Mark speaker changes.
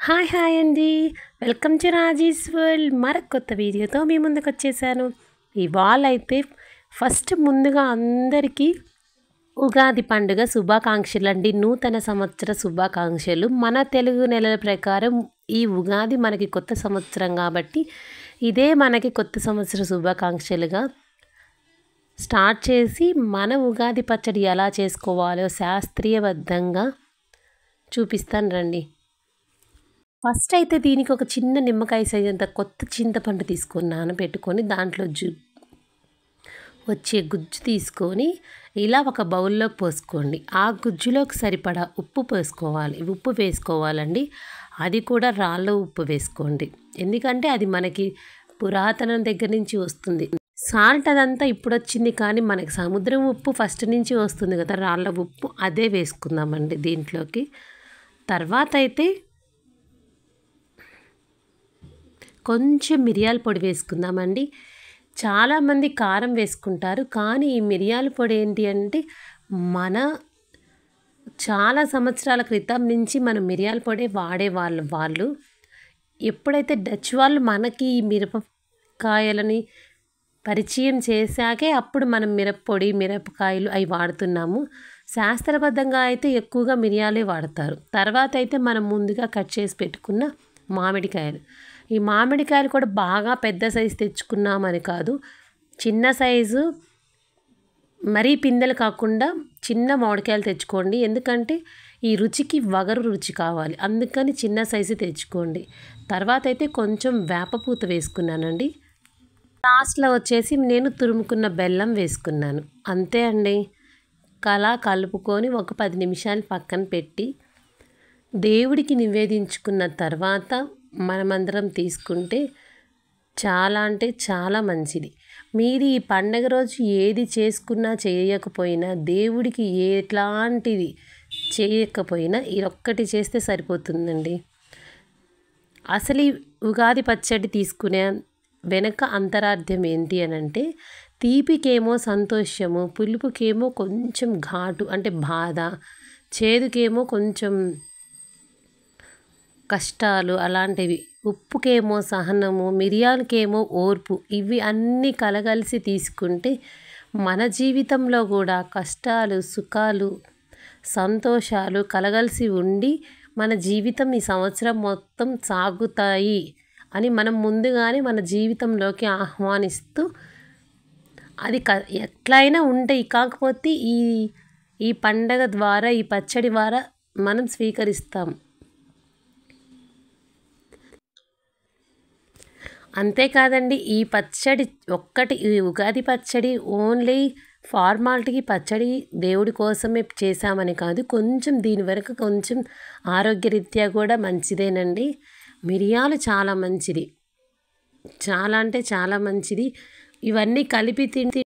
Speaker 1: Hi hi అండి. Welcome to Raji's world. మరొక కొత్త వీడియోతో మీ ముందుకు వచ్చేసాను. ఇవాళ అయితే ఫస్ట్ ముందుగా అందరికీ ఉగాది పండుగ శుభాకాంక్షలు అండి. నూతన సంవత్సర శుభాకాంక్షలు. మన తెలుగు నెలల ప్రకారం ఈ ఉగాది మనకి కొత్త సంవత్సరం కాబట్టి ఇదే మనకి కొత్త సంవత్సర శుభాకాంక్షలుగా స్టార్ట్ చేసి మన ఉగాది పచ్చడి ఎలా చేసుకోవాలో శాస్త్రీయబద్ధంగా చూపిస్తాను రండి. ఫస్ట్ అయితే దీనికి ఒక చిన్న నిమ్మకాయ సైజ్ అంత కొత్త చింతపండు తీసుకొని నానబెట్టుకొని దాంట్లో వచ్చే గుజ్జు తీసుకొని ఇలా ఒక బౌల్లోకి పోసుకోండి. ఆ గుజ్జులోకి సరిపడా ఉప్పు వేసుకోవాలండి. అది కూడా రాళ్ళ ఉప్పు వేసుకోండి, ఎందుకంటే అది మనకి పురాతనం దగ్గర నుంచి వస్తుంది. సాల్ట్ అదంతా ఇప్పుడు వచ్చింది, కానీ మనకి సముద్రం ఉప్పు ఫస్ట్ నుంచి వస్తుంది కదా, రాళ్ళ ఉప్పు, అదే వేసుకుందామండి దీంట్లోకి. తర్వాత అయితే కొంచెం మిరియాల పొడి వేసుకుందామండి. చాలామంది కారం వేసుకుంటారు, కానీ ఈ మిరియాల పొడి ఏంటి అంటే మన చాలా సంవత్సరాల క్రితం నుంచి మనం మిరియాల పొడి వాళ్ళు ఎప్పుడైతే డచ్ వాళ్ళు మనకి ఈ మిరపకాయలని పరిచయం చేశాకే అప్పుడు మనం మిరపకాయలు అవి వాడుతున్నాము. శాస్త్రబద్ధంగా అయితే ఎక్కువగా మిరియాలే వాడతారు. తర్వాత అయితే మనం ముందుగా కట్ చేసి పెట్టుకున్న మామిడికాయలు, ఈ మామిడికాయలు కూడా బాగా పెద్ద సైజు తెచ్చుకున్నామని కాదు, చిన్న సైజు, మరీ పిందెలు కాకుండా చిన్న మామిడికాయలు తెచ్చుకోండి. ఎందుకంటే ఈ రుచికి వగరు రుచి కావాలి, అందుకని చిన్న సైజు తెచ్చుకోండి. తర్వాత అయితే కొంచెం వేపపూత వేసుకున్నానండి. లాస్ట్లో వచ్చేసి నేను తురుముకున్న బెల్లం వేసుకున్నాను. అంతే అండి. కలుపుకొని ఒక 10 నిమిషాలు పక్కన పెట్టి దేవుడికి నివేదించుకున్న తర్వాత మనమందరం తీసుకుంటే చాలా అంటే చాలా మంచిది. మీరు ఈ పండగ రోజు ఏది చేసుకున్నా చేయకపోయినా, దేవుడికి ఎట్లాంటిది చేయకపోయినా ఇదొక్కటి చేస్తే సరిపోతుందండి. అసలు ఈ ఉగాది పచ్చడి తీసుకునే వెనక అంతరార్థం ఏంటి అని అంటే, తీపికేమో సంతోషము, పులుపుకేమో కొంచెం ఘాటు అంటే బాధ, చేదుకేమో కొంచెం కష్టాలు అలాంటివి, ఉప్పుకేమో సహనము, మిరియాలకేమో ఓర్పు, ఇవి అన్నీ కలగలిసి తీసుకుంటే మన జీవితంలో కూడా కష్టాలు, సుఖాలు, సంతోషాలు కలగలిసి ఉండి మన జీవితం ఈ సంవత్సరం మొత్తం సాగుతాయి అని మనం ముందుగానే మన జీవితంలోకి ఆహ్వానిస్తూ, అది ఎట్లయినా ఉంటాయి, కాకపోతే ఈ పండగ ద్వారా, ఈ పచ్చడి ద్వారా మనం స్వీకరిస్తాం. అంతేకాదండి, ఈ పచ్చడి ఒక్కటి, ఈ ఉగాది పచ్చడి ఓన్లీ ఫార్మాలిటీకి పచ్చడి దేవుడి కోసమే చేశామని కాదు, కొంచెం దీని వరకు కొంచెం ఆరోగ్యరీత్యా కూడా మంచిదేనండి. మిరియాలు చాలా మంచిది, చాలా అంటే చాలా మంచిది. ఇవన్నీ కలిపి తింటే